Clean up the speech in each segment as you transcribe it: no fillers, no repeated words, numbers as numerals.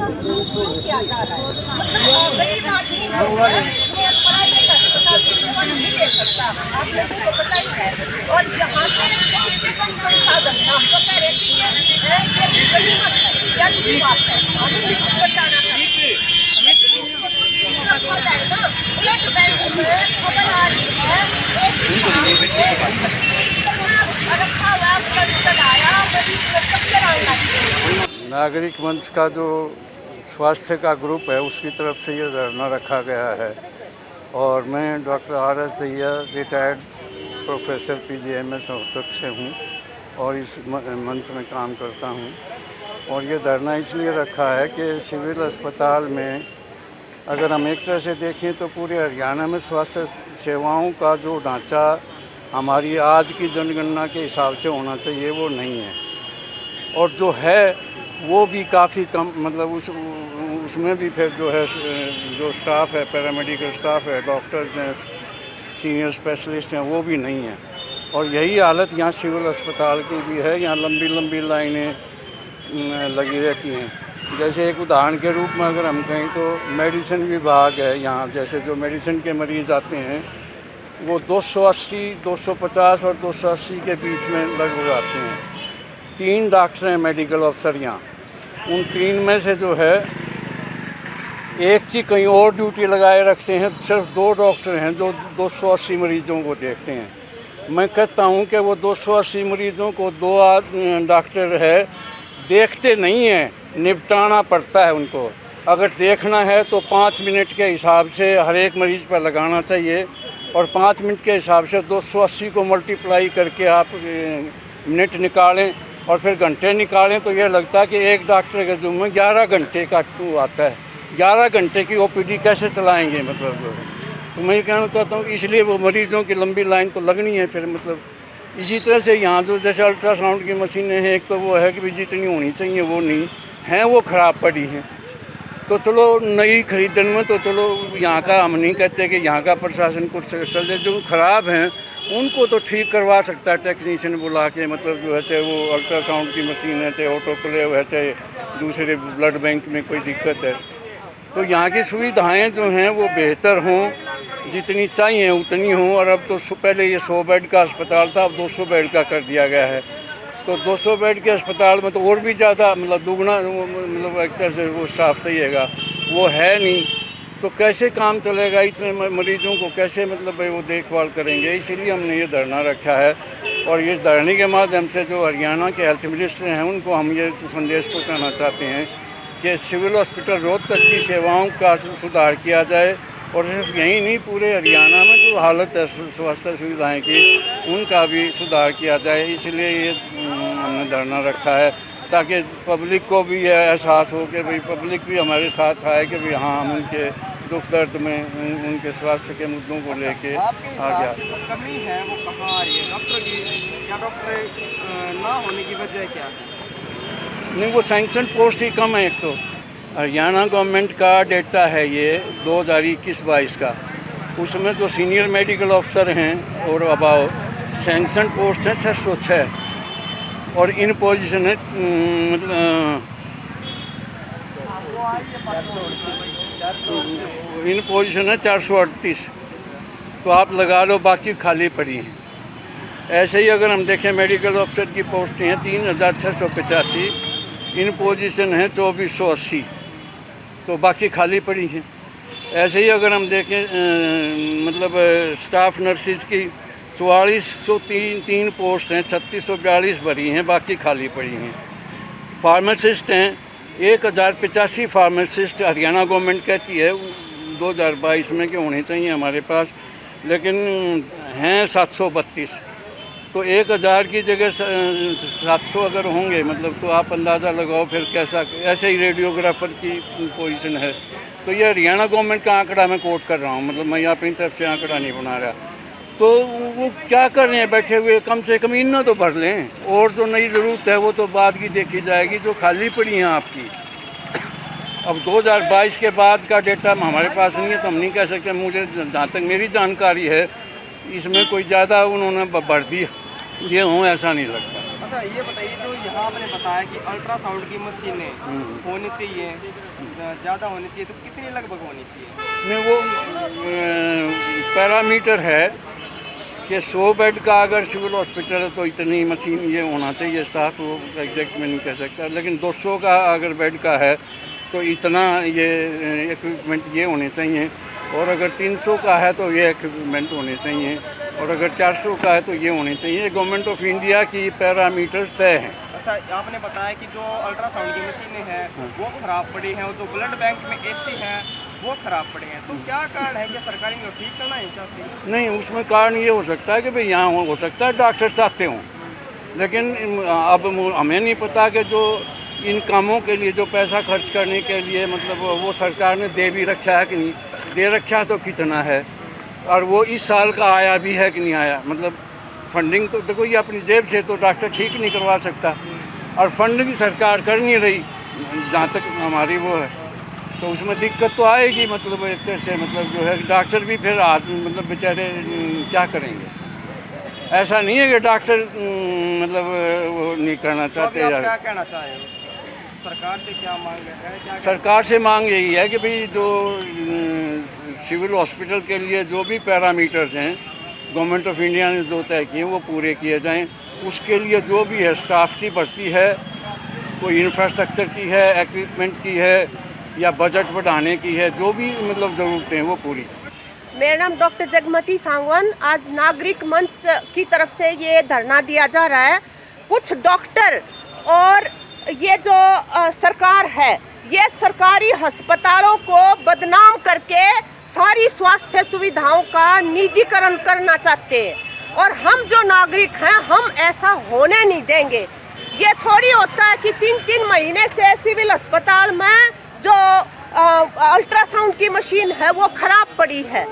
किया जा रहा है। मतलब गरीब आदमी है, प्राइवेट अस्पताल की सेवा नहीं ले सकता, आप लोगों को पता ही है। और यहाँ पे कम संसाधन, हम तो कह रहे थे ये गरीबत है, क्या की बात है, हमें भी कुछ बताना चाहिए। रखा जाए ना, एक बैंक में खबर आ रही है, रखा हुआ चलाया, गरीब को चक्कर आने लगे। नागरिक मंच का जो स्वास्थ्य का ग्रुप है उसकी तरफ से ये धरना रखा गया है और मैं doctor RS Dahiya retired professor PGMS Rohtak से हूँ और इस मंच में काम करता हूँ। और ये धरना इसलिए रखा है कि सिविल अस्पताल में अगर हम एक तरह से देखें तो पूरे हरियाणा में स्वास्थ्य सेवाओं का जो ढांचा हमारी आज की जनगणना के हिसाब से होना चाहिए वो नहीं है, और जो है वो भी काफ़ी कम, मतलब उसमें भी फिर जो है जो स्टाफ है, पैरामेडिकल स्टाफ है, डॉक्टर्स हैं, सीनियर स्पेशलिस्ट हैं, वो भी नहीं है। और यही हालत यहाँ सिविल अस्पताल की भी है। यहाँ लंबी लंबी लाइनें लगी रहती हैं। जैसे एक उदाहरण के रूप में अगर हम कहें तो मेडिसिन विभाग है यहाँ, जैसे जो मेडिसिन के मरीज़ आते हैं वो 280, 250 और 280 के बीच में लगभग आते हैं। 3 डॉक्टर हैं मेडिकल अफसर यहाँ, उन 3 में से जो है एक की कहीं और ड्यूटी लगाए रखते हैं। सिर्फ 2 डॉक्टर हैं जो 280 मरीज़ों को देखते हैं। मैं कहता हूँ कि वो 280 मरीज़ों को 2 डॉक्टर है देखते नहीं हैं, निपटाना पड़ता है उनको। अगर देखना है तो 5 मिनट के हिसाब से हर एक मरीज़ पर लगाना चाहिए और 5 मिनट के हिसाब से 280 को मल्टीप्लाई करके आप मिनट निकालें और फिर घंटे निकालें तो यह लगता है कि एक डॉक्टर के ज़िम्मे 11 घंटे का आता है। 11 घंटे की OPD कैसे चलाएंगे? मतलब तो मैं ये कहना चाहता हूँ, इसलिए वो मरीज़ों की लंबी लाइन तो लगनी है फिर। मतलब इसी तरह से यहाँ जो जैसे अल्ट्रासाउंड की मशीनें हैं, एक तो वो है कि जितनी होनी चाहिए वो नहीं हैं, वो ख़राब पड़ी हैं। तो चलो नई खरीदने में तो चलो यहाँ का हम नहीं कहते कि यहाँ का प्रशासन कुछ चले, जो ख़राब हैं उनको तो ठीक करवा सकता है टेक्नीशियन बुला के। मतलब जो है चाहे वो अल्ट्रासाउंड की मशीन है, चाहे ऑटोक्लेव है, चाहे दूसरे ब्लड बैंक में कोई दिक्कत है, तो यहाँ की सुविधाएं जो हैं वो बेहतर हों, जितनी चाहिए उतनी हों। और अब तो पहले ये 100 बेड का अस्पताल था, अब 200 बेड का कर दिया गया है। तो 200 बेड के अस्पताल में तो और भी ज़्यादा, मतलब दुगना, मतलब एक तरह से वो स्टाफ चाहिएगा, वो है नहीं। तो कैसे काम चलेगा? इतने मरीजों को कैसे मतलब वो देखभाल करेंगे? इसीलिए हमने ये धरना रखा है। और इस धरने के माध्यम से जो हरियाणा के हेल्थ मिनिस्टर हैं उनको हम ये संदेश पहुँचाना चाहते हैं कि सिविल हॉस्पिटल रोहतक की सेवाओं का सुधार किया जाए। और सिर्फ यही नहीं, पूरे हरियाणा में जो हालत है स्वास्थ्य सुविधाएं की, उनका भी सुधार किया जाए। इसलिए ये हमने धरना रखा है ताकि पब्लिक को भी यह एहसास हो कि भाई पब्लिक भी हमारे साथ आए कि भाई हाँ, हम उनके दुख दर्द में उनके स्वास्थ्य के मुद्दों को लेके आ गया। कमी है वो कहाँ आ रही है? डॉक्टर की या डॉक्टर ना होने की वजह क्या है? नहीं, वो सैंक्शन पोस्ट ही कम है। एक तो हरियाणा गवर्नमेंट का डेटा है ये 2021-22 का, उसमें जो सीनियर मेडिकल अफसर हैं और अबाव सैंक्शन पोस्ट है 606 और इन पोजीशन है इन पोजीशन है 438। तो आप लगा लो बाकी खाली पड़ी हैं। ऐसे ही अगर हम देखें मेडिकल अफसर की पोस्टें हैं 3685, इन पोजीशन है 2480, तो बाकी खाली पड़ी हैं। ऐसे ही अगर हम देखें मतलब स्टाफ नर्सिस की 4403 पोस्ट हैं, 3642 भरी हैं, बाकी खाली पड़ी हैं। फार्मासिस्ट हैं 1085 फार्मासिस्ट हरियाणा गवर्नमेंट कहती है 2022 में कि होने चाहिए हमारे पास, लेकिन हैं 732। तो 1000 की जगह 700 अगर होंगे, मतलब तो आप अंदाज़ा लगाओ फिर कैसा। ऐसे ही रेडियोग्राफर की पोजीशन है। तो ये हरियाणा गवर्नमेंट का आंकड़ा मैं कोट कर रहा हूँ, मतलब मैं अपनी तरफ से आंकड़ा नहीं बना रहा। तो वो क्या कर रहे हैं बैठे हुए? कम से कम इन्हें तो भर लें, और जो नई ज़रूरत है वो तो बाद की देखी जाएगी, जो खाली पड़ी हैं आपकी। अब 2022 के बाद का डेटा हमारे पास नहीं है तो हम नहीं कह सकते। मुझे जहाँ तक मेरी जानकारी है इसमें कोई ज़्यादा उन्होंने भर दिए हों ऐसा नहीं लगता। अच्छा ये बताइए, जो यहाँ आपने बताया कि अल्ट्रासाउंड की मशीनें होनी चाहिए, ज़्यादा होनी चाहिए, तो कितनी लगभग होनी चाहिए? नहीं, वो पैरामीटर है कि 100 बेड का अगर सिविल हॉस्पिटल है तो इतनी मशीन ये होना चाहिए स्टाफ, वो एग्जैक्ट में नहीं कह सकता। लेकिन 200 का अगर बेड का है तो इतना ये इक्विपमेंट ये होने चाहिए, और अगर 300 का है तो ये इक्विपमेंट होने चाहिए, और अगर 400 का है तो ये होने चाहिए। गवर्नमेंट ऑफ इंडिया की पैरामीटर्स तय हैं। अच्छा, आपने बताया कि जो अल्ट्रासाउंड की मशीनें हैं वो ख़राब पड़ी हैं, और जो ब्लड बैंक में एसी हैं वो ख़राब पड़े हैं, तो क्या कारण है कि सरकार इनको ठीक करना नहीं चाहती? नहीं, उसमें कारण ये हो सकता है कि भाई यहाँ हो सकता है डॉक्टर चाहते हों, लेकिन अब हमें नहीं पता कि जो इन कामों के लिए जो पैसा खर्च करने के लिए मतलब वो सरकार ने दे भी रखा है कि नहीं दे रखा है, तो कितना है, और वो इस साल का आया भी है कि नहीं आया। मतलब फंडिंग तो देखो, ये अपनी जेब से तो डॉक्टर ठीक नहीं करवा सकता, और फंडिंग सरकार कर नहीं रही जहाँ तक हमारी वो है, तो उसमें दिक्कत तो आएगी। मतलब एक तरह से मतलब जो है डॉक्टर भी फिर मतलब बेचारे क्या करेंगे। ऐसा नहीं है कि डॉक्टर मतलब वो नहीं करना चाहते। आप क्या कहना चाहे हो? सरकार से क्या मांग है? सरकार से मांग यही है कि भाई जो सिविल हॉस्पिटल के लिए जो भी पैरामीटर्स हैं गवर्नमेंट ऑफ इंडिया ने जो तय किए वो पूरे किए जाएं। उसके लिए जो भी है स्टाफ की भर्ती है, कोई इंफ्रास्ट्रक्चर की है, इक्विपमेंट की है, या बजट बढ़ाने की है, जो भी मतलब ज़रूरतें हैं वो पूरी। मेरा नाम डॉक्टर जगमती सांगवान। आज नागरिक मंच की तरफ से ये धरना दिया जा रहा है। कुछ डॉक्टर और ये जो सरकार है, ये सरकारी अस्पतालों को बदनाम करके सारी स्वास्थ्य सुविधाओं का निजीकरण करना चाहते हैं, और हम जो नागरिक हैं हम ऐसा होने नहीं देंगे। ये थोड़ी होता है कि 3-3 महीने से सिविल अस्पताल में जो अल्ट्रासाउंड की मशीन है वो ख़राब पड़ी है,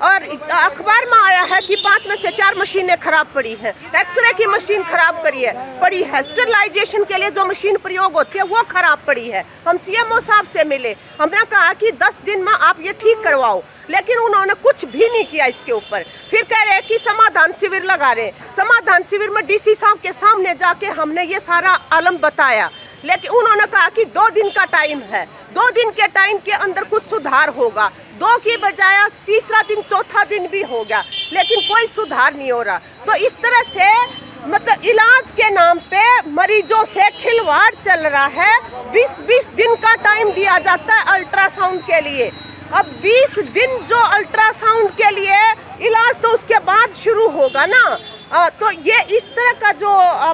और अखबार में आया है कि 5 में से 4 मशीनें खराब पड़ी हैं। एक्सरे की मशीन खराब पड़ी है। स्टरलाइजेशन के लिए जो मशीन प्रयोग होती है वो खराब पड़ी है। हम सीएमओ साहब से मिले, हमने कहा कि 10 दिन में आप ये ठीक करवाओ, लेकिन उन्होंने कुछ भी नहीं किया इसके ऊपर। फिर कह रहे हैं कि समाधान शिविर लगा रहे। समाधान शिविर में डीसी साहब के सामने जाके हमने ये सारा आलम बताया, लेकिन उन्होंने कहा कि 2 दिन का टाइम है, 2 दिन के टाइम के अंदर कुछ सुधार होगा। 2 की बजाय 3रा दिन 4था दिन भी हो गया, लेकिन कोई सुधार नहीं हो रहा। तो इस तरह से मतलब इलाज के नाम पे मरीजों से खिलवाड़ चल रहा है। 20-20 दिन का टाइम दिया जाता है अल्ट्रासाउंड के लिए। अब 20 दिन जो अल्ट्रासाउंड के लिए इलाज तो उसके बाद शुरू होगा ना। तो ये इस तरह का जो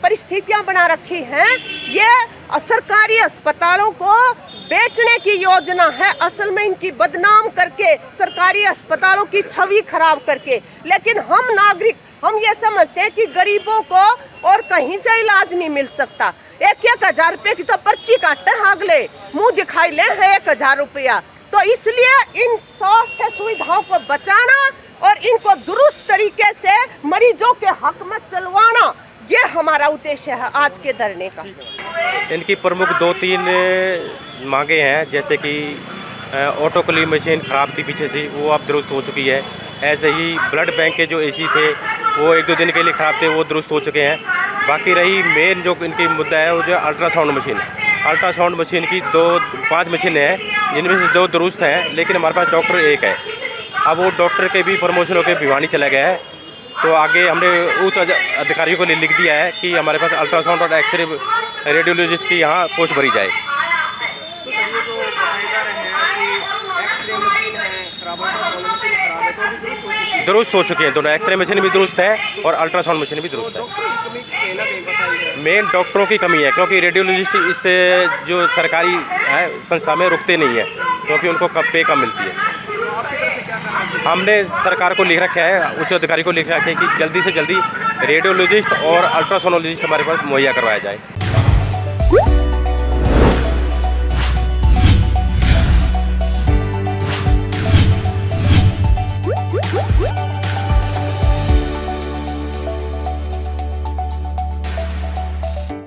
परिस्थितियां बना रखी हैं, ये सरकारी अस्पतालों को बेचने की योजना है। असल में इनकी बदनाम करके सरकारी अस्पतालों की छवि खराब करके। लेकिन हम नागरिक हम ये समझते हैं कि गरीबों को और कहीं से इलाज नहीं मिल सकता। 1-1 रुपये की तो पर्ची काटते हैं, अगले मुंह दिखाई ले है 1000 रुपया। तो इसलिए इन स्वास्थ्य सुविधाओं को बचाना और इनको दुरुस्त तरीके से मरीजों के हक में चलवाना, ये हमारा उद्देश्य है आज के धरने का। इनकी प्रमुख 2-3 मांगे हैं, जैसे कि ऑटोक्लेव मशीन ख़राब थी पीछे से, वो अब दुरुस्त हो चुकी है। ऐसे ही ब्लड बैंक के जो एसी थे वो 1-2 दिन के लिए ख़राब थे, वो दुरुस्त हो चुके हैं। बाकी रही मेन जो इनकी मुद्दा है वो जो अल्ट्रासाउंड मशीन। अल्ट्रासाउंड मशीन की 5 मशीनें हैं, जिनमें से 2 दुरुस्त हैं, लेकिन हमारे पास डॉक्टर 1 है। अब वो डॉक्टर के भी प्रमोशन होकर भिवानी चला गया है, तो आगे हमने उच्च अधिकारियों को लिख दिया है कि हमारे पास अल्ट्रासाउंड और एक्सरे रेडियोलॉजिस्ट की यहाँ पोस्ट भरी जाए। तो ये जो बताए जा रहे हैं कि एक्सरे मशीन है खराब है, तो भी दुरुस्त हो चुकी हैं दोनों। एक्सरे मशीन भी दुरुस्त है और अल्ट्रासाउंड मशीन भी दुरुस्त है। मेन डॉक्टरों की कमी है, क्योंकि रेडियोलॉजिस्ट इस जो सरकारी संस्था में रुकते नहीं है, क्योंकि उनको पे कम मिलती है। हमने सरकार को लिख रखा है, उच्च अधिकारी को लिख रखा है कि जल्दी से जल्दी रेडियोलॉजिस्ट और अल्ट्रासोनोलॉजिस्ट हमारे पास मुहैया करवाया जाए।